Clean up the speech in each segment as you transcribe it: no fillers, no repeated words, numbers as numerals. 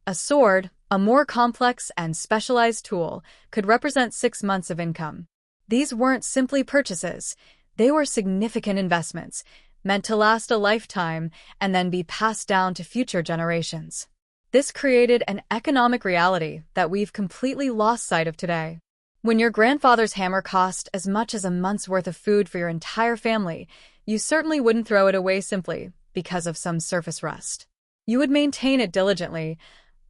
A sword, a more complex and specialized tool, could represent 6 months of income. These weren't simply purchases, they were significant investments, meant to last a lifetime and then be passed down to future generations. This created an economic reality that we've completely lost sight of today. When your grandfather's hammer cost as much as a month's worth of food for your entire family, you certainly wouldn't throw it away simply because of some surface rust. You would maintain it diligently,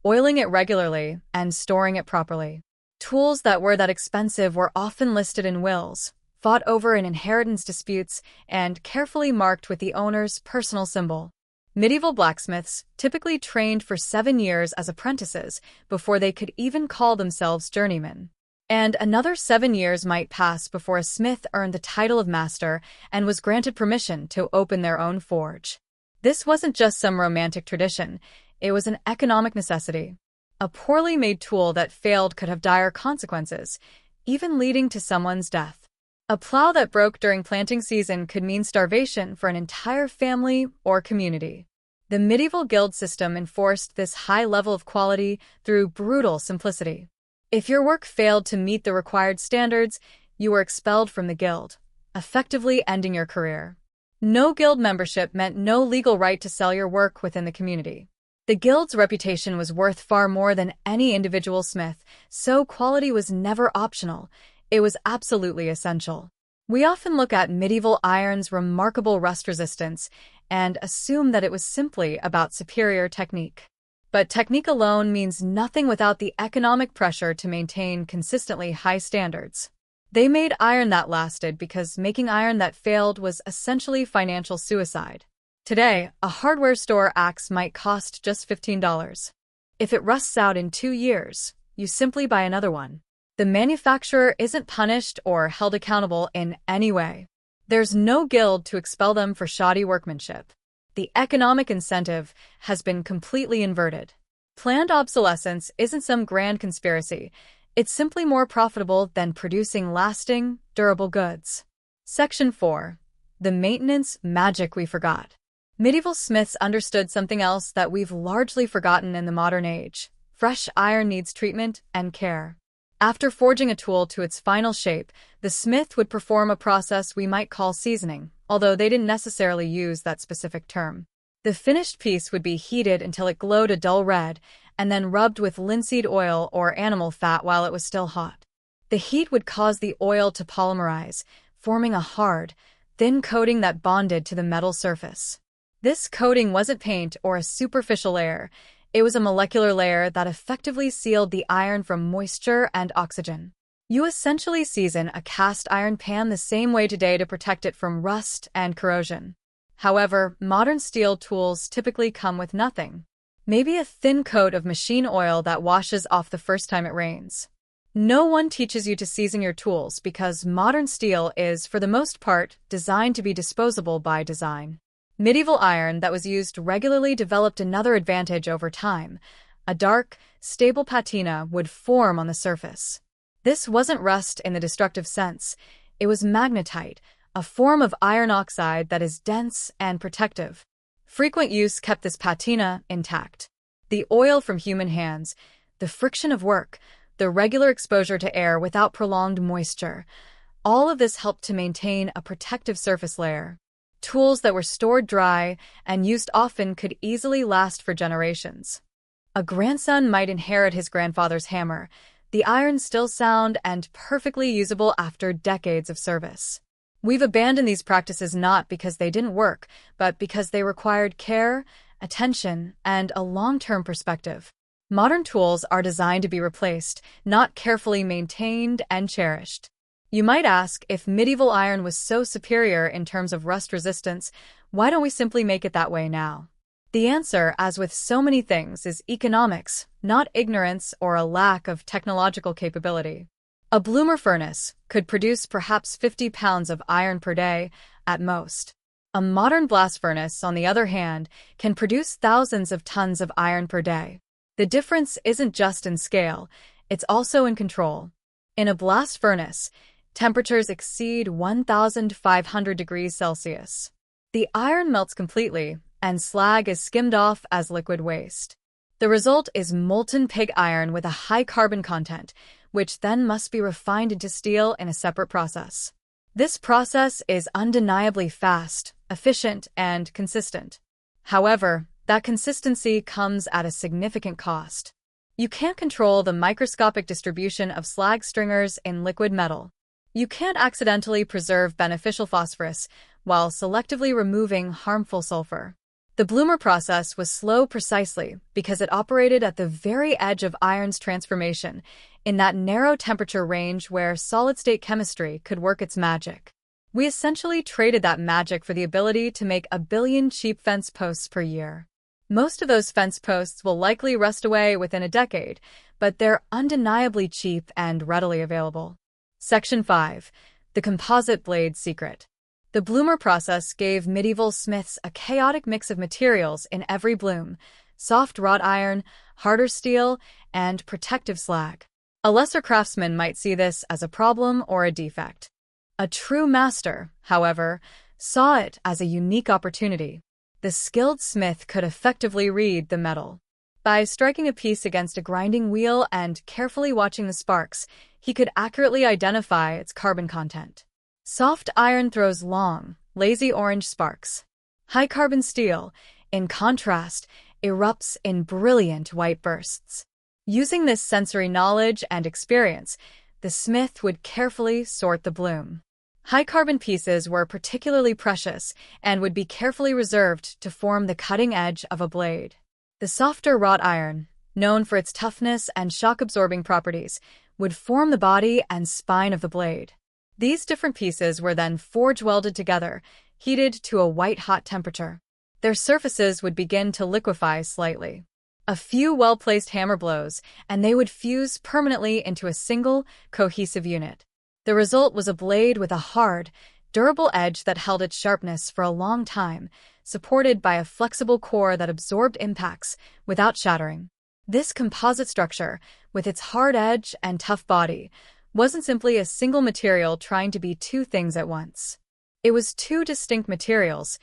oiling it regularly, and storing it properly. Tools that were that expensive were often listed in wills, fought over in inheritance disputes, and carefully marked with the owner's personal symbol. Medieval blacksmiths typically trained for 7 years as apprentices before they could even call themselves journeymen. And another 7 years might pass before a smith earned the title of master and was granted permission to open their own forge. This wasn't just some romantic tradition, it was an economic necessity. A poorly made tool that failed could have dire consequences, even leading to someone's death. A plow that broke during planting season could mean starvation for an entire family or community. The medieval guild system enforced this high level of quality through brutal simplicity. If your work failed to meet the required standards, you were expelled from the guild, effectively ending your career. No guild membership meant no legal right to sell your work within the community. The guild's reputation was worth far more than any individual smith, so quality was never optional. It was absolutely essential. We often look at medieval iron's remarkable rust resistance and assume that it was simply about superior technique. But technique alone means nothing without the economic pressure to maintain consistently high standards. They made iron that lasted because making iron that failed was essentially financial suicide. Today, a hardware store axe might cost just $15. If it rusts out in 2 years, you simply buy another one. The manufacturer isn't punished or held accountable in any way. There's no guild to expel them for shoddy workmanship. The economic incentive has been completely inverted. Planned obsolescence isn't some grand conspiracy. It's simply more profitable than producing lasting, durable goods. Section 4. The maintenance magic we forgot. Medieval smiths understood something else that we've largely forgotten in the modern age. Fresh iron needs treatment and care. After forging a tool to its final shape, the smith would perform a process we might call seasoning, although they didn't necessarily use that specific term. The finished piece would be heated until it glowed a dull red, and then rubbed with linseed oil or animal fat while it was still hot. The heat would cause the oil to polymerize, forming a hard, thin coating that bonded to the metal surface. This coating wasn't paint or a superficial layer. It was a molecular layer that effectively sealed the iron from moisture and oxygen. You essentially season a cast iron pan the same way today to protect it from rust and corrosion. However, modern steel tools typically come with nothing. Maybe a thin coat of machine oil that washes off the first time it rains. No one teaches you to season your tools because modern steel is, for the most part, designed to be disposable by design. Medieval iron that was used regularly developed another advantage over time. A dark, stable patina would form on the surface. This wasn't rust in the destructive sense. It was magnetite, a form of iron oxide that is dense and protective. Frequent use kept this patina intact. The oil from human hands, the friction of work, the regular exposure to air without prolonged moisture, all of this helped to maintain a protective surface layer. Tools that were stored dry and used often could easily last for generations. A grandson might inherit his grandfather's hammer, the iron still sound and perfectly usable after decades of service. We've abandoned these practices not because they didn't work, but because they required care, attention, and a long-term perspective. Modern tools are designed to be replaced, not carefully maintained and cherished. You might ask, if medieval iron was so superior in terms of rust resistance, why don't we simply make it that way now? The answer, as with so many things, is economics, not ignorance or a lack of technological capability. A bloomer furnace could produce perhaps 50 pounds of iron per day, at most. A modern blast furnace, on the other hand, can produce thousands of tons of iron per day. The difference isn't just in scale, it's also in control. In a blast furnace, temperatures exceed 1,500 degrees Celsius. The iron melts completely, and slag is skimmed off as liquid waste. The result is molten pig iron with a high carbon content, which then must be refined into steel in a separate process. This process is undeniably fast, efficient, and consistent. However, that consistency comes at a significant cost. You can't control the microscopic distribution of slag stringers in liquid metal. You can't accidentally preserve beneficial phosphorus while selectively removing harmful sulfur. The bloomer process was slow precisely because it operated at the very edge of iron's transformation, in that narrow temperature range where solid-state chemistry could work its magic. We essentially traded that magic for the ability to make 1 billion cheap fence posts per year. Most of those fence posts will likely rust away within a decade, but they're undeniably cheap and readily available. Section 5. The Composite Blade Secret. The bloomer process gave medieval smiths a chaotic mix of materials in every bloom: soft wrought iron, harder steel, and protective slag. A lesser craftsman might see this as a problem or a defect. A true master, however, saw it as a unique opportunity. The skilled smith could effectively read the metal. By striking a piece against a grinding wheel and carefully watching the sparks, he could accurately identify its carbon content. Soft iron throws long, lazy orange sparks. High-carbon steel, in contrast, erupts in brilliant white bursts. Using this sensory knowledge and experience, the smith would carefully sort the bloom. High-carbon pieces were particularly precious and would be carefully reserved to form the cutting edge of a blade. The softer wrought iron, known for its toughness and shock-absorbing properties, would form the body and spine of the blade. These different pieces were then forge-welded together, heated to a white-hot temperature. Their surfaces would begin to liquefy slightly. A few well-placed hammer blows, and they would fuse permanently into a single, cohesive unit. The result was a blade with a hard, durable edge that held its sharpness for a long time, supported by a flexible core that absorbed impacts without shattering. This composite structure, with its hard edge and tough body, wasn't simply a single material trying to be two things at once. It was two distinct materials,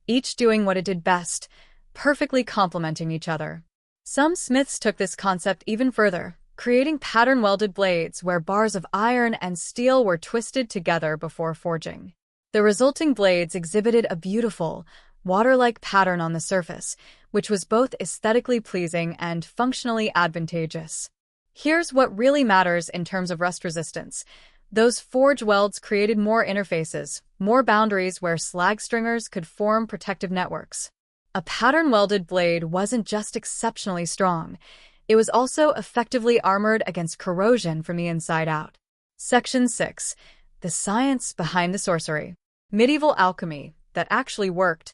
each doing what it did best, perfectly complementing each other. Some smiths took this concept even further, creating pattern-welded blades where bars of iron and steel were twisted together before forging. The resulting blades exhibited a beautiful, water-like pattern on the surface, which was both aesthetically pleasing and functionally advantageous. Here's what really matters in terms of rust resistance. Those forge welds created more interfaces, more boundaries where slag stringers could form protective networks. A pattern-welded blade wasn't just exceptionally strong, it was also effectively armored against corrosion from the inside out. Section 6. The Science Behind the Sorcery. Medieval alchemy that actually worked.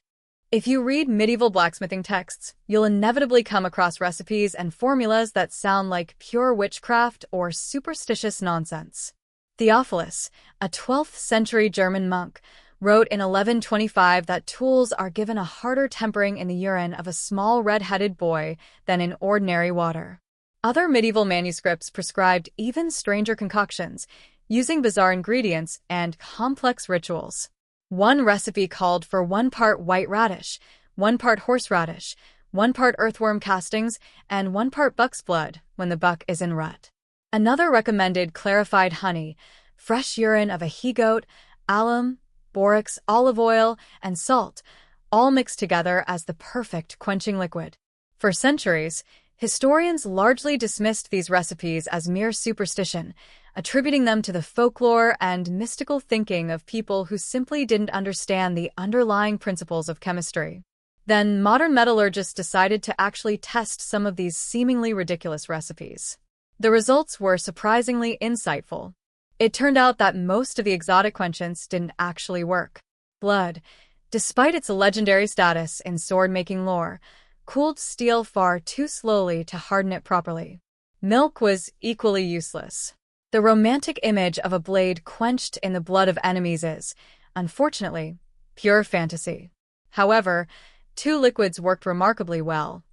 If you read medieval blacksmithing texts, you'll inevitably come across recipes and formulas that sound like pure witchcraft or superstitious nonsense. Theophilus, a 12th-century German monk, wrote in 1125 that tools are given a harder tempering in the urine of a small red-headed boy than in ordinary water. Other medieval manuscripts prescribed even stranger concoctions, using bizarre ingredients and complex rituals. One recipe called for 1 part white radish, 1 part horseradish, 1 part earthworm castings, and 1 part buck's blood when the buck is in rut. Another recommended clarified honey, fresh urine of a he-goat, alum, borax, olive oil, and salt, all mixed together as the perfect quenching liquid. For centuries, historians largely dismissed these recipes as mere superstition, attributing them to the folklore and mystical thinking of people who simply didn't understand the underlying principles of chemistry. Then modern metallurgists decided to actually test some of these seemingly ridiculous recipes. The results were surprisingly insightful. It turned out that most of the exotic quenchants didn't actually work. Blood, despite its legendary status in sword-making lore, cooled steel far too slowly to harden it properly. Milk was equally useless. The romantic image of a blade quenched in the blood of enemies is, unfortunately, pure fantasy. However, two liquids worked remarkably well: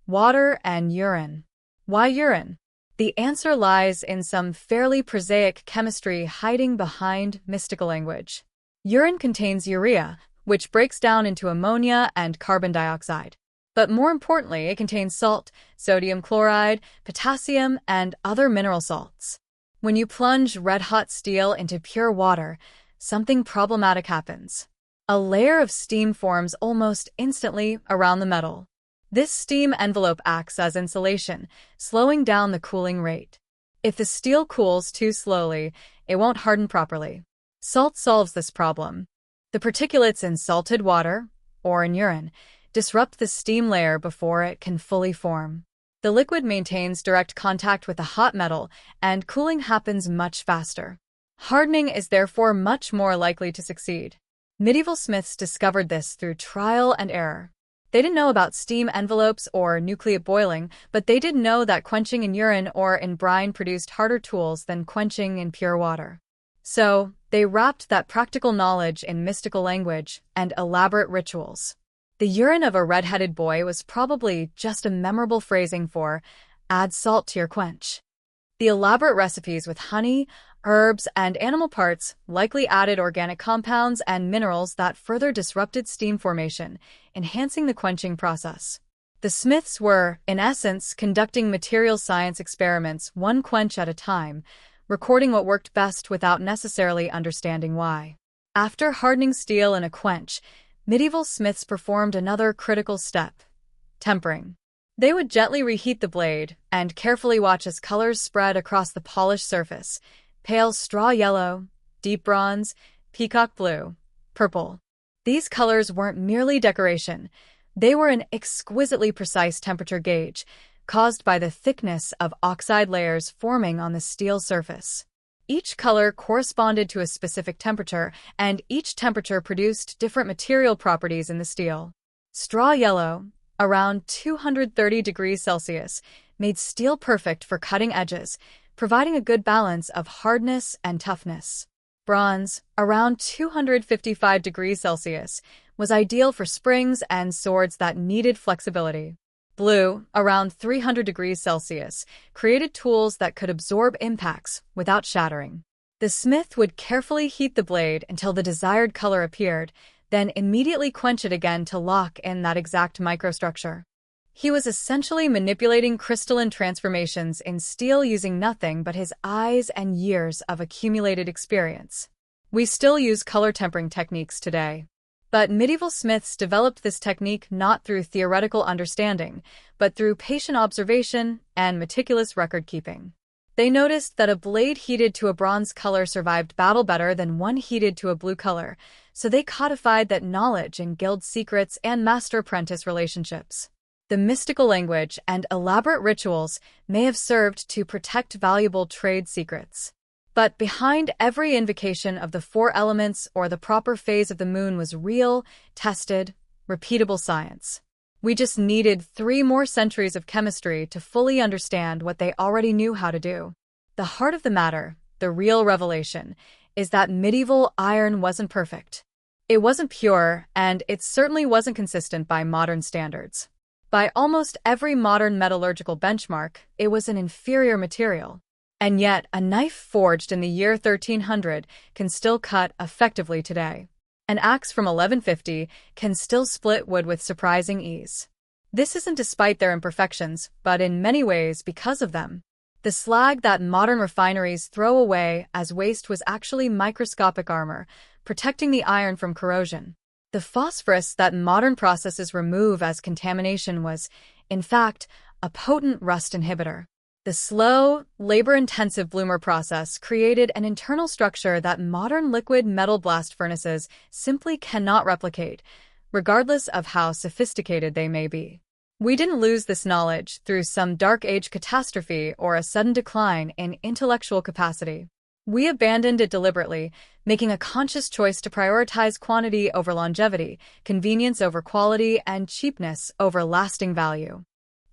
water and urine. Why urine? The answer lies in some fairly prosaic chemistry hiding behind mystical language. Urine contains urea, which breaks down into ammonia and carbon dioxide. But more importantly, it contains salt, sodium chloride, potassium, and other mineral salts. When you plunge red-hot steel into pure water, something problematic happens. A layer of steam forms almost instantly around the metal. This steam envelope acts as insulation, slowing down the cooling rate. If the steel cools too slowly, it won't harden properly. Salt solves this problem. The particulates in salted water, or in urine, disrupt the steam layer before it can fully form. The liquid maintains direct contact with the hot metal, and cooling happens much faster. Hardening is therefore much more likely to succeed. Medieval smiths discovered this through trial and error. They didn't know about steam envelopes or nucleate boiling, but they did know that quenching in urine or in brine produced harder tools than quenching in pure water. So, they wrapped that practical knowledge in mystical language and elaborate rituals. The urine of a red-headed boy was probably just a memorable phrasing for, add salt to your quench. The elaborate recipes with honey, herbs, and animal parts likely added organic compounds and minerals that further disrupted steam formation, enhancing the quenching process. The smiths were, in essence, conducting material science experiments one quench at a time, recording what worked best without necessarily understanding why. After hardening steel in a quench, medieval smiths performed another critical step: tempering. They would gently reheat the blade and carefully watch as colors spread across the polished surface: pale straw yellow, deep bronze, peacock blue, purple. These colors weren't merely decoration. They were an exquisitely precise temperature gauge, caused by the thickness of oxide layers forming on the steel surface. Each color corresponded to a specific temperature, and each temperature produced different material properties in the steel. Straw yellow, around 230 degrees Celsius, made steel perfect for cutting edges, providing a good balance of hardness and toughness. Bronze, around 255 degrees Celsius, was ideal for springs and swords that needed flexibility. Blue, around 300 degrees Celsius, created tools that could absorb impacts without shattering. The smith would carefully heat the blade until the desired color appeared, then immediately quench it again to lock in that exact microstructure. He was essentially manipulating crystalline transformations in steel using nothing but his eyes and years of accumulated experience. We still use color tempering techniques today. But medieval smiths developed this technique not through theoretical understanding, but through patient observation and meticulous record-keeping. They noticed that a blade heated to a bronze color survived battle better than one heated to a blue color, so they codified that knowledge in guild secrets and master-apprentice relationships. The mystical language and elaborate rituals may have served to protect valuable trade secrets. But behind every invocation of the four elements or the proper phase of the moon was real, tested, repeatable science. We just needed 3 more centuries of chemistry to fully understand what they already knew how to do. The heart of the matter, the real revelation, is that medieval iron wasn't perfect. It wasn't pure, and it certainly wasn't consistent by modern standards. By almost every modern metallurgical benchmark, it was an inferior material. And yet, a knife forged in the year 1300 can still cut effectively today. An axe from 1150 can still split wood with surprising ease. This isn't despite their imperfections, but in many ways because of them. The slag that modern refineries throw away as waste was actually microscopic armor, protecting the iron from corrosion. The phosphorus that modern processes remove as contamination was, in fact, a potent rust inhibitor. The slow, labor-intensive bloomer process created an internal structure that modern liquid metal blast furnaces simply cannot replicate, regardless of how sophisticated they may be. We didn't lose this knowledge through some dark age catastrophe or a sudden decline in intellectual capacity. We abandoned it deliberately, making a conscious choice to prioritize quantity over longevity, convenience over quality, and cheapness over lasting value.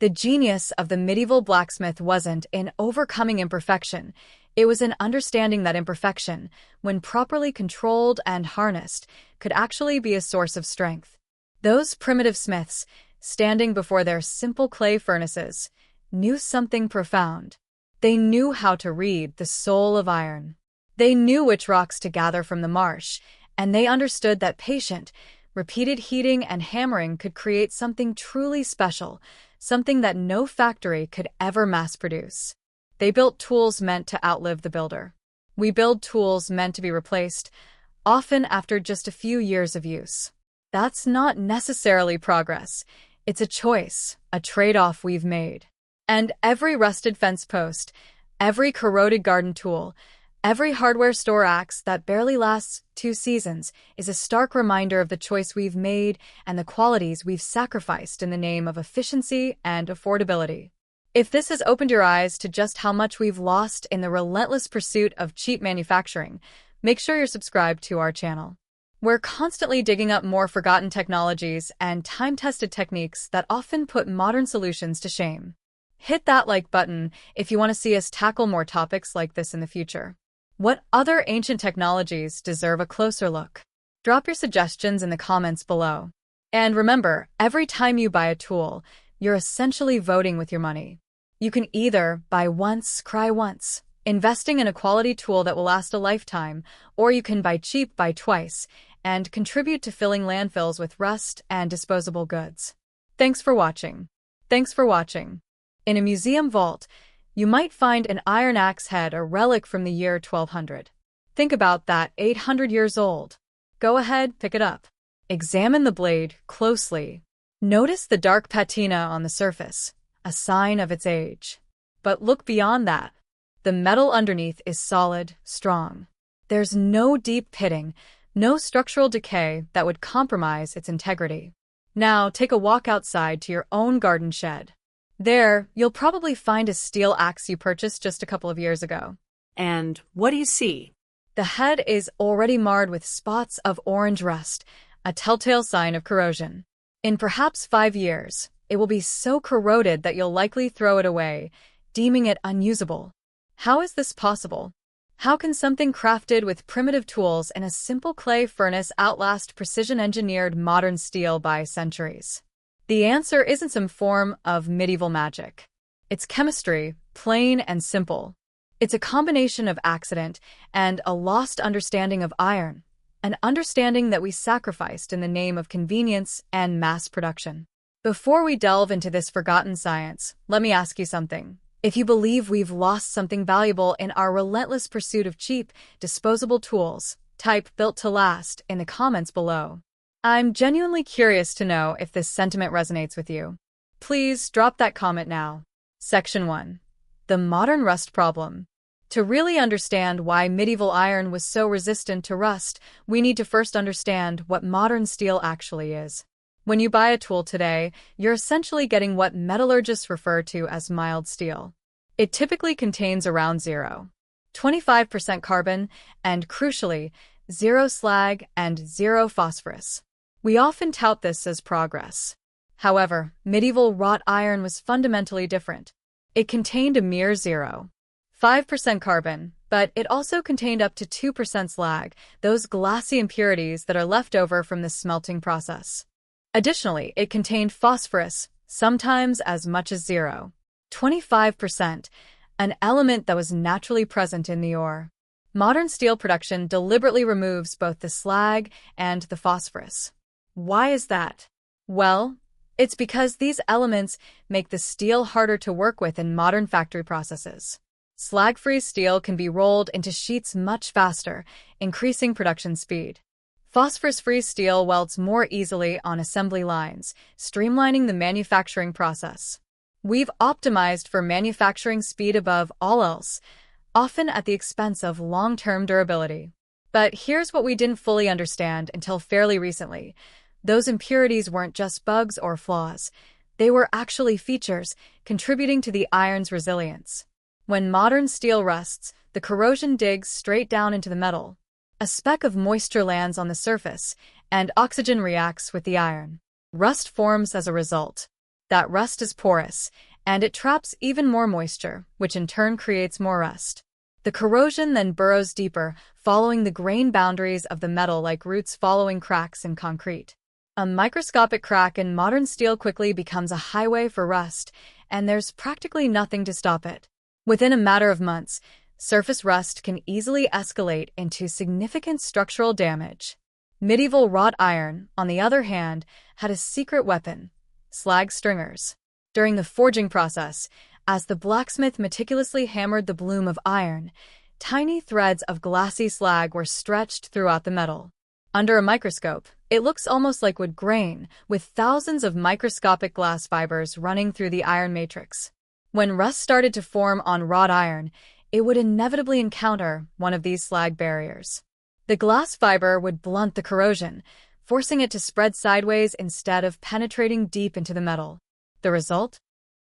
The genius of the medieval blacksmith wasn't in overcoming imperfection. It was in understanding that imperfection, when properly controlled and harnessed, could actually be a source of strength. Those primitive smiths, standing before their simple clay furnaces, knew something profound. They knew how to read the soul of iron. They knew which rocks to gather from the marsh, and they understood that patient, repeated heating and hammering could create something truly special, something that no factory could ever mass produce. They built tools meant to outlive the builder. We build tools meant to be replaced, often after just a few years of use. That's not necessarily progress. It's a choice, a trade-off we've made. And every rusted fence post, every corroded garden tool, every hardware store axe that barely lasts 2 seasons is a stark reminder of the choice we've made and the qualities we've sacrificed in the name of efficiency and affordability. If this has opened your eyes to just how much we've lost in the relentless pursuit of cheap manufacturing, make sure you're subscribed to our channel. We're constantly digging up more forgotten technologies and time-tested techniques that often put modern solutions to shame. Hit that like button if you want to see us tackle more topics like this in the future. What other ancient technologies deserve a closer look? Drop your suggestions in the comments below. And remember, every time you buy a tool, you're essentially voting with your money. You can either buy once, cry once, investing in a quality tool that will last a lifetime, or you can buy cheap, buy twice, and contribute to filling landfills with rust and disposable goods. Thanks for watching. Thanks for watching. In a museum vault, you might find an iron axe head, a relic from the year 1200. Think about that, 800 years old. Go ahead, pick it up. Examine the blade closely. Notice the dark patina on the surface, a sign of its age. But look beyond that. The metal underneath is solid, strong. There's no deep pitting, no structural decay that would compromise its integrity. Now take a walk outside to your own garden shed. There, you'll probably find a steel axe you purchased just a couple of years ago. And what do you see? The head is already marred with spots of orange rust, a telltale sign of corrosion. In perhaps 5 years, it will be so corroded that you'll likely throw it away, deeming it unusable. How is this possible? How can something crafted with primitive tools in a simple clay furnace outlast precision-engineered modern steel by centuries? The answer isn't some form of medieval magic. It's chemistry, plain and simple. It's a combination of accident and a lost understanding of iron, an understanding that we sacrificed in the name of convenience and mass production. Before we delve into this forgotten science, let me ask you something. If you believe we've lost something valuable in our relentless pursuit of cheap, disposable tools, type "built to last" in the comments below. I'm genuinely curious to know if this sentiment resonates with you. Please drop that comment now. Section 1. The modern rust problem. To really understand why medieval iron was so resistant to rust, we need to first understand what modern steel actually is. When you buy a tool today, you're essentially getting what metallurgists refer to as mild steel. It typically contains around 0.25% carbon and, crucially, 0 slag and 0 phosphorus. We often tout this as progress. However, medieval wrought iron was fundamentally different. It contained a mere 0.5% carbon, but it also contained up to 2% slag, those glassy impurities that are left over from the smelting process. Additionally, it contained phosphorus, sometimes as much as 0.25%, an element that was naturally present in the ore. Modern steel production deliberately removes both the slag and the phosphorus. Why is that? Well, it's because these elements make the steel harder to work with in modern factory processes. Slag-free steel can be rolled into sheets much faster, increasing production speed. Phosphorus-free steel welds more easily on assembly lines, streamlining the manufacturing process. We've optimized for manufacturing speed above all else, often at the expense of long-term durability. But here's what we didn't fully understand until fairly recently. Those impurities weren't just bugs or flaws. They were actually features, contributing to the iron's resilience. When modern steel rusts, the corrosion digs straight down into the metal. A speck of moisture lands on the surface, and oxygen reacts with the iron. Rust forms as a result. That rust is porous, and it traps even more moisture, which in turn creates more rust. The corrosion then burrows deeper, following the grain boundaries of the metal like roots following cracks in concrete. A microscopic crack in modern steel quickly becomes a highway for rust, and there's practically nothing to stop it. Within a matter of months, surface rust can easily escalate into significant structural damage. Medieval wrought iron, on the other hand, had a secret weapon: slag stringers. During the forging process, as the blacksmith meticulously hammered the bloom of iron, tiny threads of glassy slag were stretched throughout the metal. Under a microscope, it looks almost like wood grain, with thousands of microscopic glass fibers running through the iron matrix. When rust started to form on wrought iron, it would inevitably encounter one of these slag barriers. The glass fiber would blunt the corrosion, forcing it to spread sideways instead of penetrating deep into the metal. The result?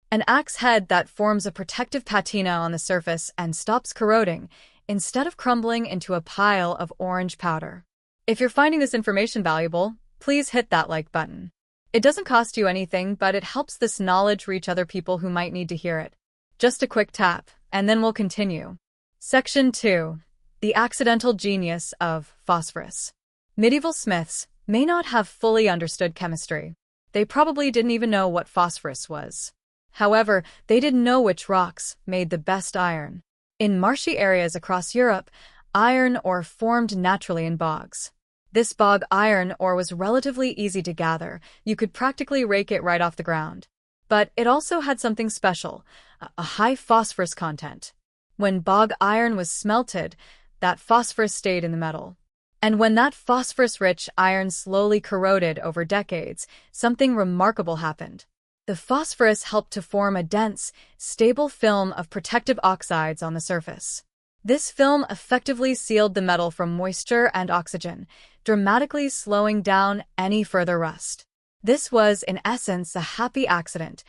An axe head that forms a protective patina on the surface and stops corroding, instead of crumbling into a pile of orange powder. If you're finding this information valuable, please hit that like button. It doesn't cost you anything, but it helps this knowledge reach other people who might need to hear it. Just a quick tap, and then we'll continue. Section 2. The accidental genius of phosphorus. Medieval smiths may not have fully understood chemistry. They probably didn't even know what phosphorus was. However, they did know which rocks made the best iron. In marshy areas across Europe, iron ore formed naturally in bogs. This bog iron ore was relatively easy to gather. You could practically rake it right off the ground. But it also had something special: a high phosphorus content. When bog iron was smelted, that phosphorus stayed in the metal. And when that phosphorus-rich iron slowly corroded over decades, something remarkable happened. The phosphorus helped to form a dense, stable film of protective oxides on the surface. This film effectively sealed the metal from moisture and oxygen, dramatically slowing down any further rust. This was, in essence, a happy accident,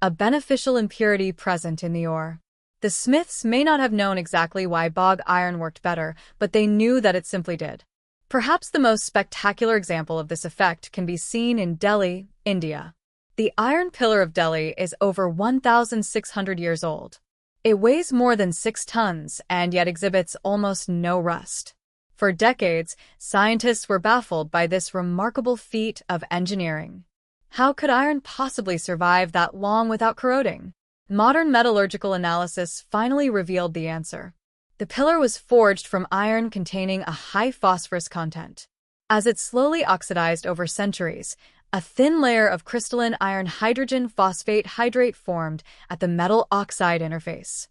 a beneficial impurity present in the ore. The smiths may not have known exactly why bog iron worked better, but they knew that it simply did. Perhaps the most spectacular example of this effect can be seen in Delhi, India. The Iron Pillar of Delhi is over 1,600 years old. It weighs more than 6 tons and yet exhibits almost no rust. For decades, scientists were baffled by this remarkable feat of engineering. How could iron possibly survive that long without corroding? Modern metallurgical analysis finally revealed the answer. The pillar was forged from iron containing a high phosphorus content. As it slowly oxidized over centuries, a thin layer of crystalline iron hydrogen phosphate hydrate formed at the metal oxide interface.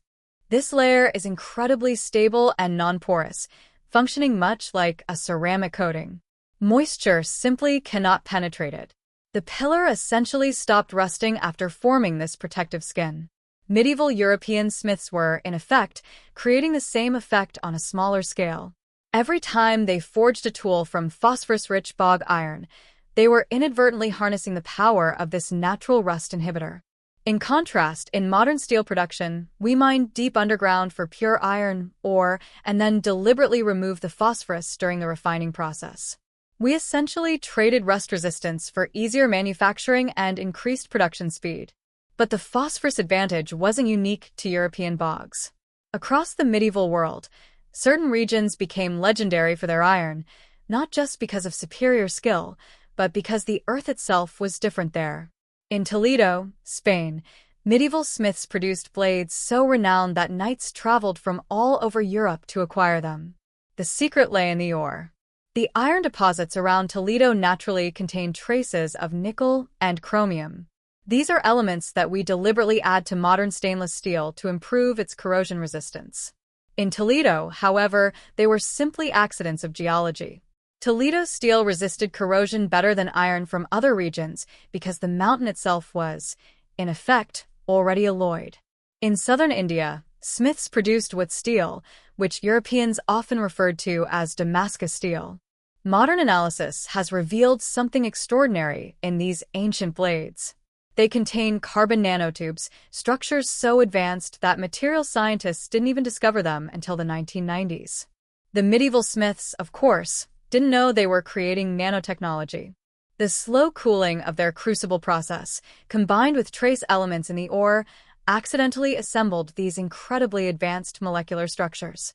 This layer is incredibly stable and non-porous, functioning much like a ceramic coating. Moisture simply cannot penetrate it. The pillar essentially stopped rusting after forming this protective skin. Medieval European smiths were, in effect, creating the same effect on a smaller scale. Every time they forged a tool from phosphorus-rich bog iron, they were inadvertently harnessing the power of this natural rust inhibitor. In contrast, in modern steel production, we mine deep underground for pure iron ore and then deliberately remove the phosphorus during the refining process. We essentially traded rust resistance for easier manufacturing and increased production speed. But the phosphorus advantage wasn't unique to European bogs. Across the medieval world, certain regions became legendary for their iron, not just because of superior skill, but because the earth itself was different there. In Toledo, Spain, medieval smiths produced blades so renowned that knights traveled from all over Europe to acquire them. The secret lay in the ore. The iron deposits around Toledo naturally contain traces of nickel and chromium. These are elements that we deliberately add to modern stainless steel to improve its corrosion resistance. In Toledo, however, they were simply accidents of geology. Toledo steel resisted corrosion better than iron from other regions because the mountain itself was, in effect, already alloyed. In southern India, smiths produced wood steel, which Europeans often referred to as Damascus steel. Modern analysis has revealed something extraordinary in these ancient blades. They contain carbon nanotubes, structures so advanced that material scientists didn't even discover them until the 1990s. The medieval smiths, of course, didn't know they were creating nanotechnology. The slow cooling of their crucible process, combined with trace elements in the ore, accidentally assembled these incredibly advanced molecular structures.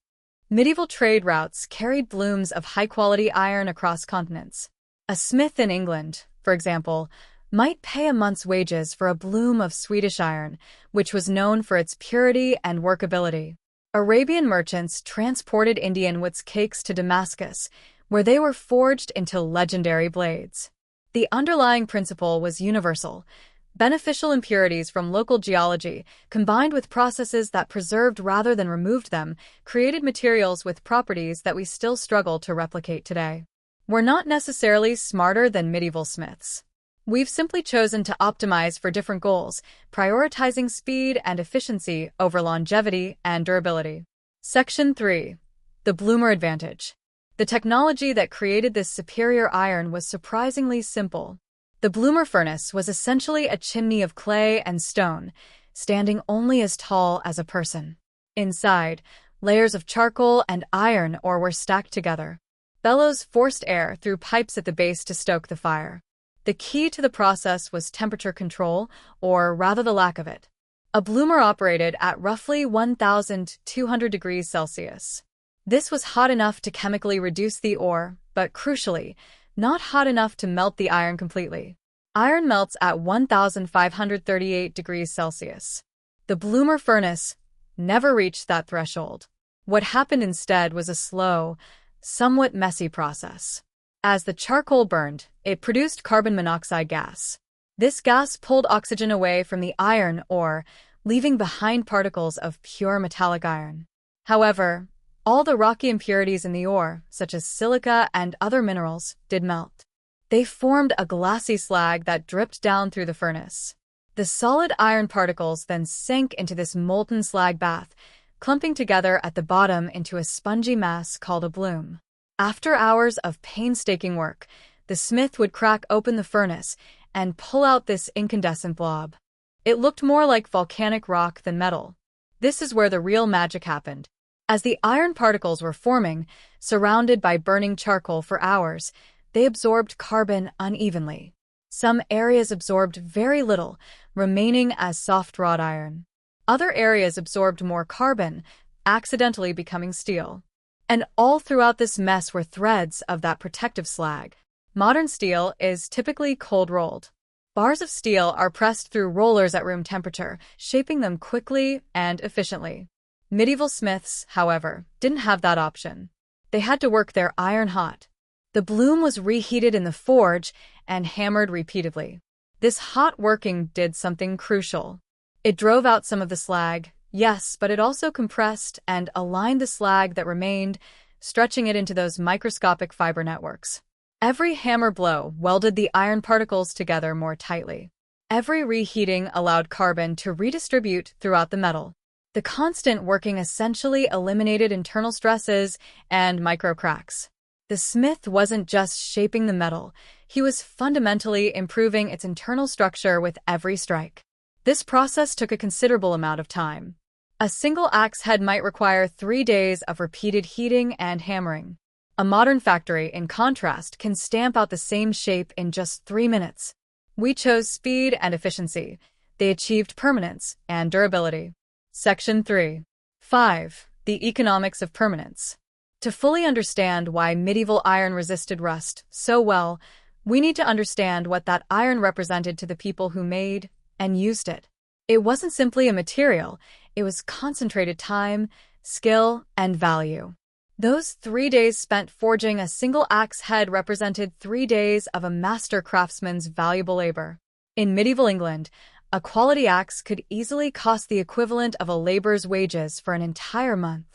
Medieval trade routes carried blooms of high-quality iron across continents. A smith in England, for example, might pay a month's wages for a bloom of Swedish iron, which was known for its purity and workability. Arabian merchants transported Indian wood cakes to Damascus, where they were forged into legendary blades. The underlying principle was universal. Beneficial impurities from local geology, combined with processes that preserved rather than removed them, created materials with properties that we still struggle to replicate today. We're not necessarily smarter than medieval smiths. We've simply chosen to optimize for different goals, prioritizing speed and efficiency over longevity and durability. Section 3. The bloomer advantage. The technology that created this superior iron was surprisingly simple. The bloomer furnace was essentially a chimney of clay and stone, standing only as tall as a person. Inside, layers of charcoal and iron ore were stacked together. Bellows forced air through pipes at the base to stoke the fire. The key to the process was temperature control, or rather the lack of it. A bloomer operated at roughly 1,200 degrees Celsius. This was hot enough to chemically reduce the ore, but crucially, not hot enough to melt the iron completely. Iron melts at 1,538 degrees Celsius. The bloomer furnace never reached that threshold. What happened instead was a slow, somewhat messy process. As the charcoal burned, it produced carbon monoxide gas. This gas pulled oxygen away from the iron ore, leaving behind particles of pure metallic iron. However, all the rocky impurities in the ore, such as silica and other minerals, did melt. They formed a glassy slag that dripped down through the furnace. The solid iron particles then sank into this molten slag bath, clumping together at the bottom into a spongy mass called a bloom. After hours of painstaking work, the smith would crack open the furnace and pull out this incandescent blob. It looked more like volcanic rock than metal. This is where the real magic happened. As the iron particles were forming, surrounded by burning charcoal for hours, they absorbed carbon unevenly. Some areas absorbed very little, remaining as soft wrought iron. Other areas absorbed more carbon, accidentally becoming steel. And all throughout this mess were threads of that protective slag. Modern steel is typically cold-rolled. Bars of steel are pressed through rollers at room temperature, shaping them quickly and efficiently. Medieval smiths, however, didn't have that option. They had to work their iron hot. The bloom was reheated in the forge and hammered repeatedly. This hot working did something crucial. It drove out some of the slag, yes, but it also compressed and aligned the slag that remained, stretching it into those microscopic fiber networks. Every hammer blow welded the iron particles together more tightly. Every reheating allowed carbon to redistribute throughout the metal. The constant working essentially eliminated internal stresses and micro cracks. The smith wasn't just shaping the metal, he was fundamentally improving its internal structure with every strike. This process took a considerable amount of time. A single axe head might require 3 days of repeated heating and hammering. A modern factory, in contrast, can stamp out the same shape in just 3 minutes. We chose speed and efficiency. They achieved permanence and durability. Section 3. 5. The economics of permanence. To fully understand why medieval iron resisted rust so well, we need to understand what that iron represented to the people who made and used it. It wasn't simply a material, it was concentrated time, skill, and value. Those 3 days spent forging a single axe head represented 3 days of a master craftsman's valuable labor. In medieval England, a quality axe could easily cost the equivalent of a laborer's wages for an entire month.